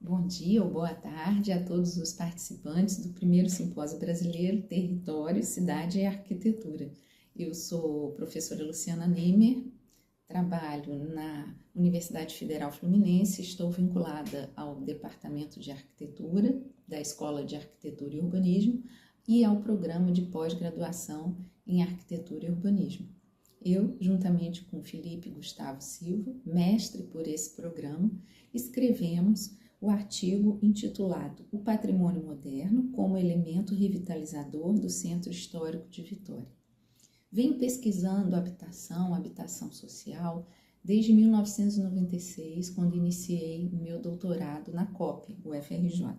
Bom dia ou boa tarde a todos os participantes do primeiro Simpósio Brasileiro Território, Cidade e Arquitetura. Eu sou professora Luciana Neymer, trabalho na Universidade Federal Fluminense, estou vinculada ao Departamento de Arquitetura da Escola de Arquitetura e Urbanismo e ao programa de pós-graduação em Arquitetura e Urbanismo. Eu, juntamente com Felipe Gustavo Silva, mestre por esse programa, escrevemos o artigo intitulado O Patrimônio Moderno como Elemento Revitalizador do Centro Histórico de Vitória. Venho pesquisando habitação social, desde 1996, quando iniciei o meu doutorado na COP, UFRJ.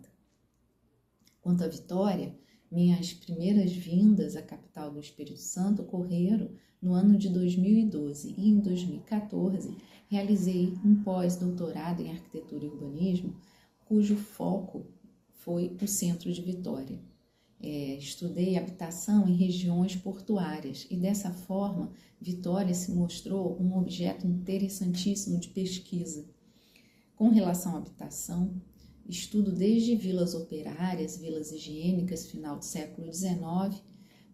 Quanto à Vitória, minhas primeiras vindas à capital do Espírito Santo ocorreram no ano de 2012 e em 2014 realizei um pós-doutorado em arquitetura e urbanismo, cujo foco foi o centro de Vitória. Estudei habitação em regiões portuárias e dessa forma Vitória se mostrou um objeto interessantíssimo de pesquisa. Com relação à habitação, estudo desde vilas operárias, vilas higiênicas, final do século XIX,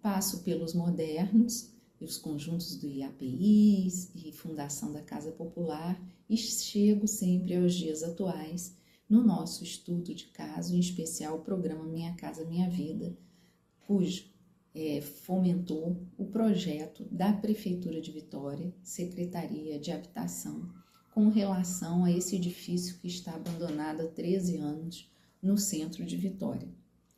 passo pelos modernos, os conjuntos do IAPIs e fundação da Casa Popular e chego sempre aos dias atuais, no nosso estudo de caso, em especial o programa Minha Casa Minha Vida, cujo fomentou o projeto da Prefeitura de Vitória, Secretaria de Habitação, com relação a esse edifício que está abandonado há 13 anos no centro de Vitória.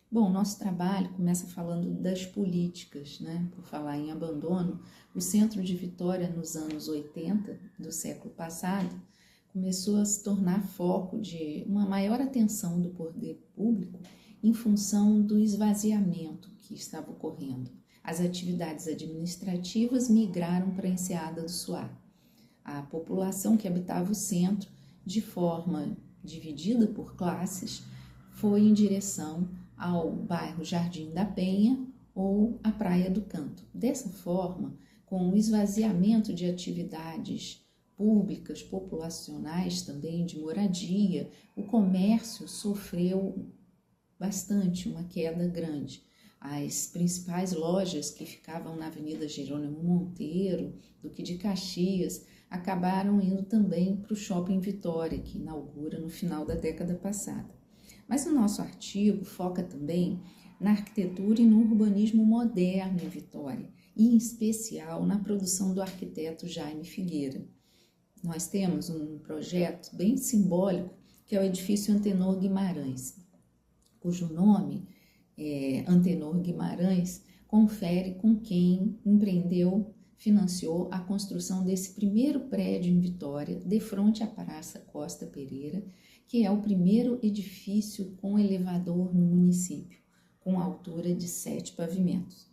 Bom, nosso trabalho começa falando das políticas, né? Por falar em abandono, o centro de Vitória nos anos 80 do século passado começou a se tornar foco de uma maior atenção do poder público em função do esvaziamento que estava ocorrendo. As atividades administrativas migraram para a Enseada do Suá. A população que habitava o centro, de forma dividida por classes, foi em direção ao bairro Jardim da Penha ou à Praia do Canto. Dessa forma, com o esvaziamento de atividades públicas, populacionais também, de moradia, o comércio sofreu bastante, uma queda grande. As principais lojas que ficavam na Avenida Jerônimo Monteiro, Duque de Caxias, acabaram indo também para o Shopping Vitória, que inaugura no final da década passada. Mas o nosso artigo foca também na arquitetura e no urbanismo moderno em Vitória, e em especial na produção do arquiteto Jaime Figueira. Nós temos um projeto bem simbólico, que é o edifício Antenor Guimarães, cujo nome, Antenor Guimarães, confere com quem financiou a construção desse primeiro prédio em Vitória, de frente à Praça Costa Pereira, que é o primeiro edifício com elevador no município, com altura de 7 pavimentos.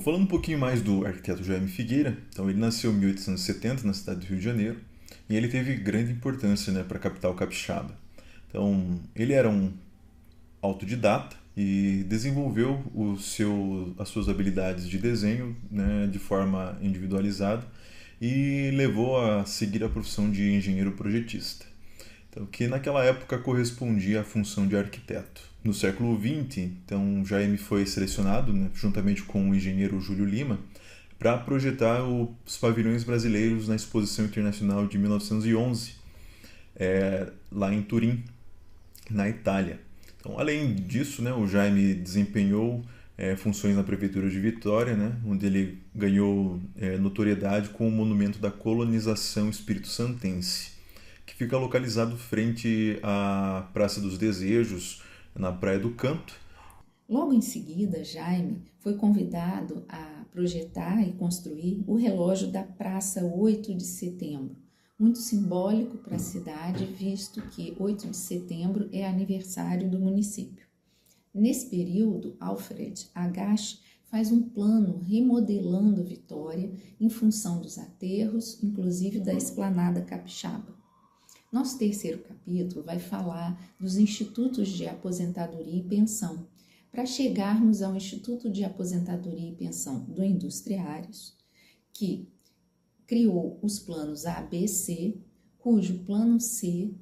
Falando um pouquinho mais do arquiteto Jaime Figueira, então ele nasceu em 1870 na cidade do Rio de Janeiro e ele teve grande importância, né, para a capital capixaba. Então ele era um autodidata e desenvolveu as suas habilidades de desenho, né, de forma individualizada e levou a seguir a profissão de engenheiro projetista, então, que naquela época correspondia à função de arquiteto. No século XX, então, Jaime foi selecionado, né, juntamente com o engenheiro Júlio Lima, para projetar os pavilhões brasileiros na Exposição Internacional de 1911, lá em Turim, na Itália. Então, além disso, né, o Jaime desempenhou funções na Prefeitura de Vitória, né, onde ele ganhou notoriedade com o monumento da colonização espírito-santense, que fica localizado frente à Praça dos Desejos, na Praia do Canto. Logo em seguida, Jaime foi convidado a projetar e construir o relógio da Praça 8 de Setembro, muito simbólico para a cidade, visto que 8 de setembro é aniversário do município. Nesse período, Alfred Agache faz um plano remodelando Vitória em função dos aterros, inclusive da esplanada capixaba. Nosso terceiro capítulo vai falar dos institutos de aposentadoria e pensão, para chegarmos ao Instituto de Aposentadoria e Pensão do Industriários, que criou os planos A, B, C, cujo plano C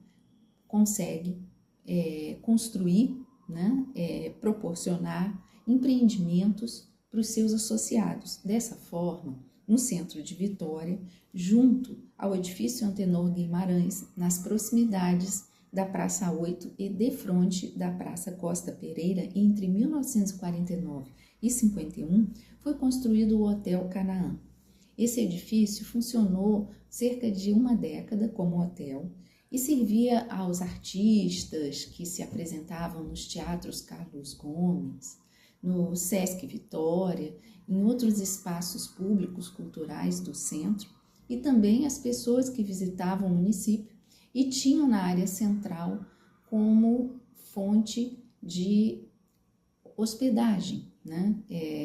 consegue construir, né, proporcionar empreendimentos para os seus associados. Dessa forma, no centro de Vitória, junto ao edifício Antenor Guimarães, nas proximidades da Praça 8 e defronte da Praça Costa Pereira, entre 1949 e 51, foi construído o Hotel Canaã. Esse edifício funcionou cerca de uma década como hotel e servia aos artistas que se apresentavam nos teatros Carlos Gomes, no Sesc Vitória, em outros espaços públicos culturais do centro, e também as pessoas que visitavam o município e tinham na área central como fonte de hospedagem, né?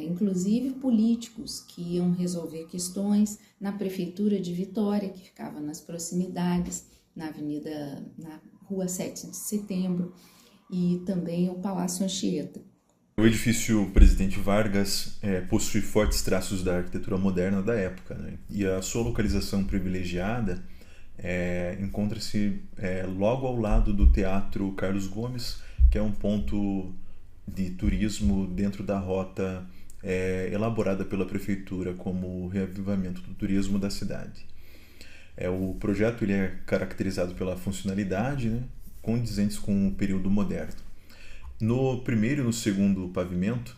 Inclusive políticos que iam resolver questões na prefeitura de Vitória, que ficava nas proximidades, na rua 7 de Setembro, e também o Palácio Anchieta. O edifício Presidente Vargas possui fortes traços da arquitetura moderna da época, né? E a sua localização privilegiada encontra-se logo ao lado do Teatro Carlos Gomes, que é um ponto de turismo dentro da rota elaborada pela prefeitura como reavivamento do turismo da cidade. O projeto ele é caracterizado pela funcionalidade, né, condizentes com o período moderno. No primeiro e no segundo pavimento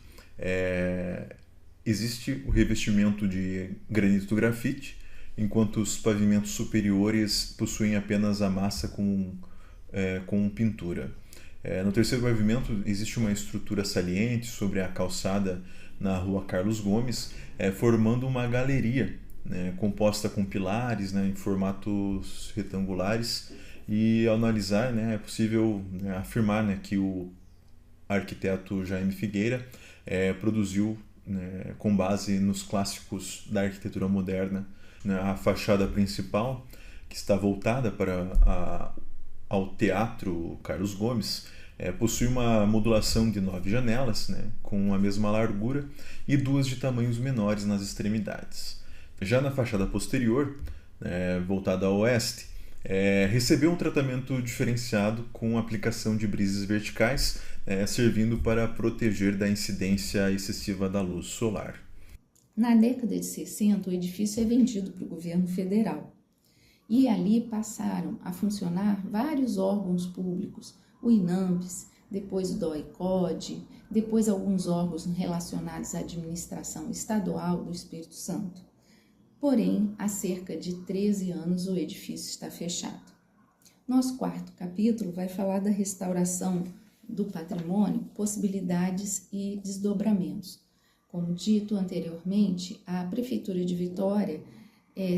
existe o revestimento de granito grafite, enquanto os pavimentos superiores possuem apenas a massa com pintura. No terceiro pavimento existe uma estrutura saliente sobre a calçada na rua Carlos Gomes, formando uma galeria, né, composta com pilares, né, em formatos retangulares, e ao analisar, né, é possível, né, afirmar, né, que o arquiteto Jaime Figueira produziu, né, com base nos clássicos da arquitetura moderna, né, a fachada principal, que está voltada ao Teatro Carlos Gomes, possui uma modulação de 9 janelas, né, com a mesma largura, e 2 de tamanhos menores nas extremidades. Já na fachada posterior, voltada ao oeste, recebeu um tratamento diferenciado com aplicação de brises verticais, servindo para proteger da incidência excessiva da luz solar. Na década de 60, o edifício é vendido para o governo federal. E ali passaram a funcionar vários órgãos públicos, o INAMPS, depois o DOI-CODE, depois alguns órgãos relacionados à administração estadual do Espírito Santo. Porém, há cerca de 13 anos o edifício está fechado. Nosso quarto capítulo vai falar da restauração do patrimônio, possibilidades e desdobramentos. Como dito anteriormente, a Prefeitura de Vitória,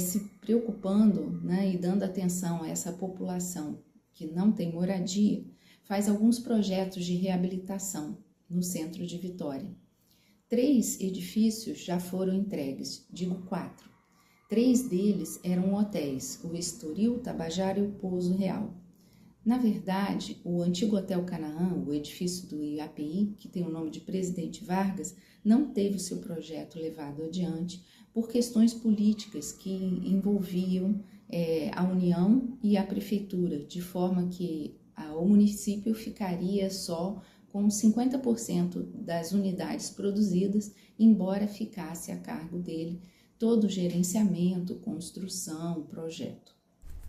se preocupando, né, e dando atenção a essa população que não tem moradia, faz alguns projetos de reabilitação no centro de Vitória. 3 edifícios já foram entregues, digo 4. 3 deles eram hotéis, o Estoril, Tabajara e o Pouso Real. Na verdade, o antigo Hotel Canaã, o edifício do IAPI, que tem o nome de Presidente Vargas, não teve o seu projeto levado adiante por questões políticas que envolviam a União e a Prefeitura, de forma que o município ficaria só com 50% das unidades produzidas, embora ficasse a cargo dele todo o gerenciamento, construção, projeto.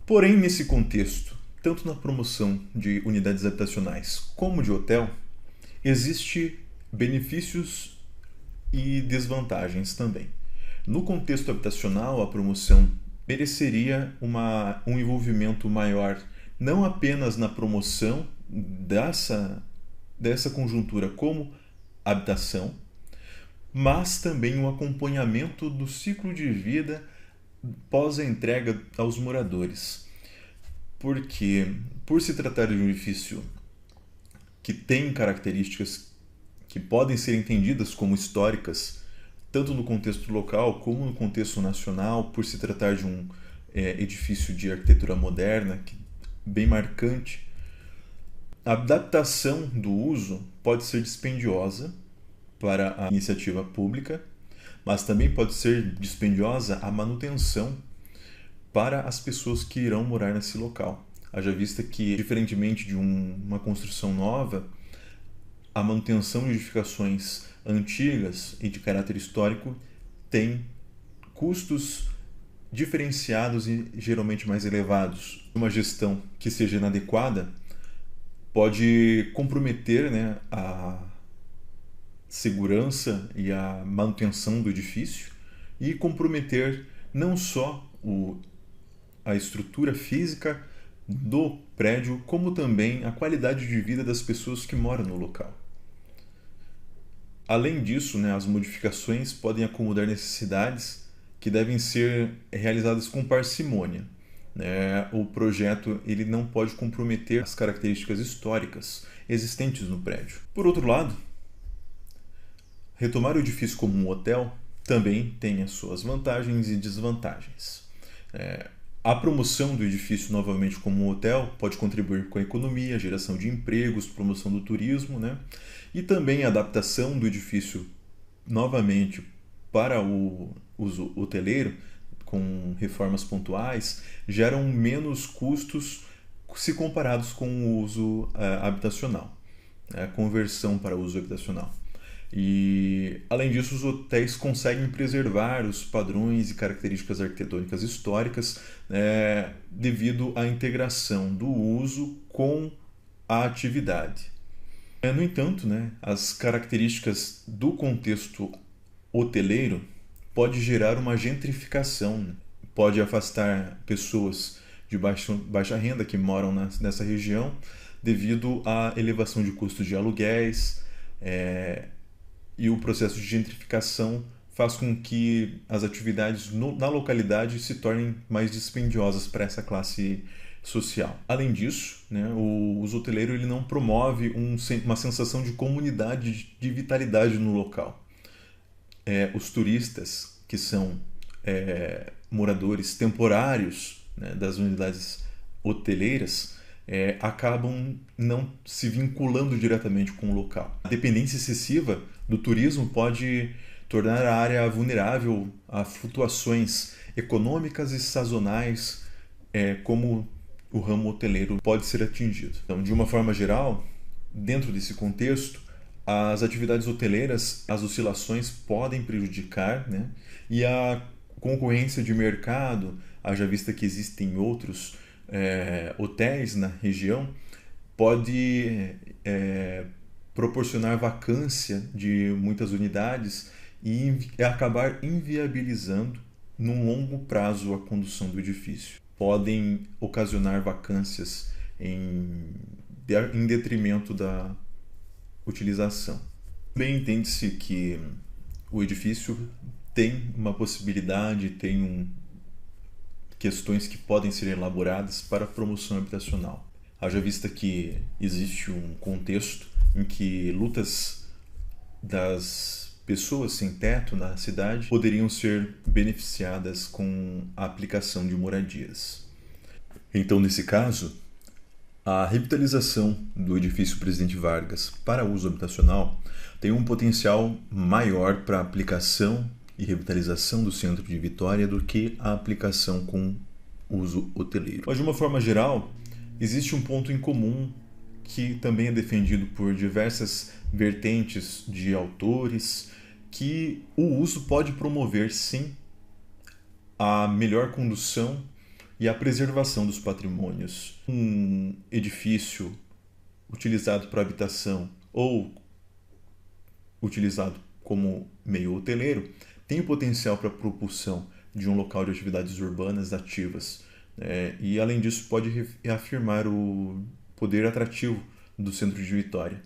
Porém, nesse contexto, tanto na promoção de unidades habitacionais como de hotel, existe benefícios e desvantagens também. No contexto habitacional, a promoção mereceria um envolvimento maior, não apenas na promoção dessa conjuntura como habitação, mas também um acompanhamento do ciclo de vida pós a entrega aos moradores. Porque, por se tratar de um edifício que tem características que podem ser entendidas como históricas, tanto no contexto local como no contexto nacional, por se tratar de um edifício de arquitetura moderna, bem marcante, a adaptação do uso pode ser dispendiosa para a iniciativa pública, mas também pode ser dispendiosa a manutenção para as pessoas que irão morar nesse local. haja vista que, diferentemente de uma construção nova, a manutenção de edificações antigas e de caráter histórico tem custos diferenciados e geralmente mais elevados. Uma gestão que seja inadequada pode comprometer, né, a segurança e a manutenção do edifício e comprometer não só a estrutura física do prédio, como também a qualidade de vida das pessoas que moram no local. Além disso, né, as modificações podem acomodar necessidades que devem ser realizadas com parcimônia. O projeto ele não pode comprometer as características históricas existentes no prédio. Por outro lado, retomar o edifício como um hotel também tem as suas vantagens e desvantagens. A promoção do edifício novamente como um hotel pode contribuir com a economia, a geração de empregos, promoção do turismo, né? E também a adaptação do edifício novamente para o uso hoteleiro, com reformas pontuais, geram menos custos se comparados com o uso habitacional, a conversão para uso habitacional. E, além disso, os hotéis conseguem preservar os padrões e características arquitetônicas históricas devido à integração do uso com a atividade. No entanto, as características do contexto hoteleiro pode gerar uma gentrificação, pode afastar pessoas de baixa renda que moram nessa região devido à elevação de custos de aluguéis, e o processo de gentrificação faz com que as atividades na localidade se tornem mais dispendiosas para essa classe social. Além disso, o uso hoteleiro ele não promove uma sensação de comunidade, de vitalidade no local. Os turistas, que são moradores temporários das unidades hoteleiras, acabam não se vinculando diretamente com o local. A dependência excessiva do turismo pode tornar a área vulnerável a flutuações econômicas e sazonais, como o ramo hoteleiro pode ser atingido. Então, de uma forma geral, dentro desse contexto, as atividades hoteleiras, as oscilações podem prejudicar, e a concorrência de mercado, haja vista que existem outros hotéis na região, pode proporcionar vacância de muitas unidades e acabar inviabilizando, num longo prazo, a condução do edifício. Podem ocasionar vacâncias em detrimento da utilização. Bem, entende-se que o edifício tem uma possibilidade, tem questões que podem ser elaboradas para a promoção habitacional. Haja vista que existe um contexto em que lutas das pessoas sem teto na cidade poderiam ser beneficiadas com a aplicação de moradias. Então, nesse caso, a revitalização do edifício Presidente Vargas para uso habitacional tem um potencial maior para a aplicação e revitalização do centro de Vitória do que a aplicação com uso hoteleiro. Mas, de uma forma geral, existe um ponto em comum que também é defendido por diversas vertentes de autores, que o uso pode promover, sim, a melhor condução e a preservação dos patrimônios. Um edifício utilizado para habitação ou utilizado como meio hoteleiro tem o potencial para a propulsão de um local de atividades urbanas ativas, e, além disso, pode reafirmar o poder atrativo do centro de Vitória.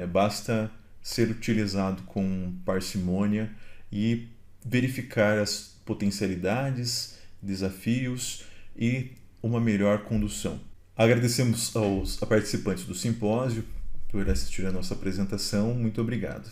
Basta ser utilizado com parcimônia e verificar as potencialidades, desafios e uma melhor condução. Agradecemos aos participantes do simpósio por assistir a nossa apresentação. Muito obrigado.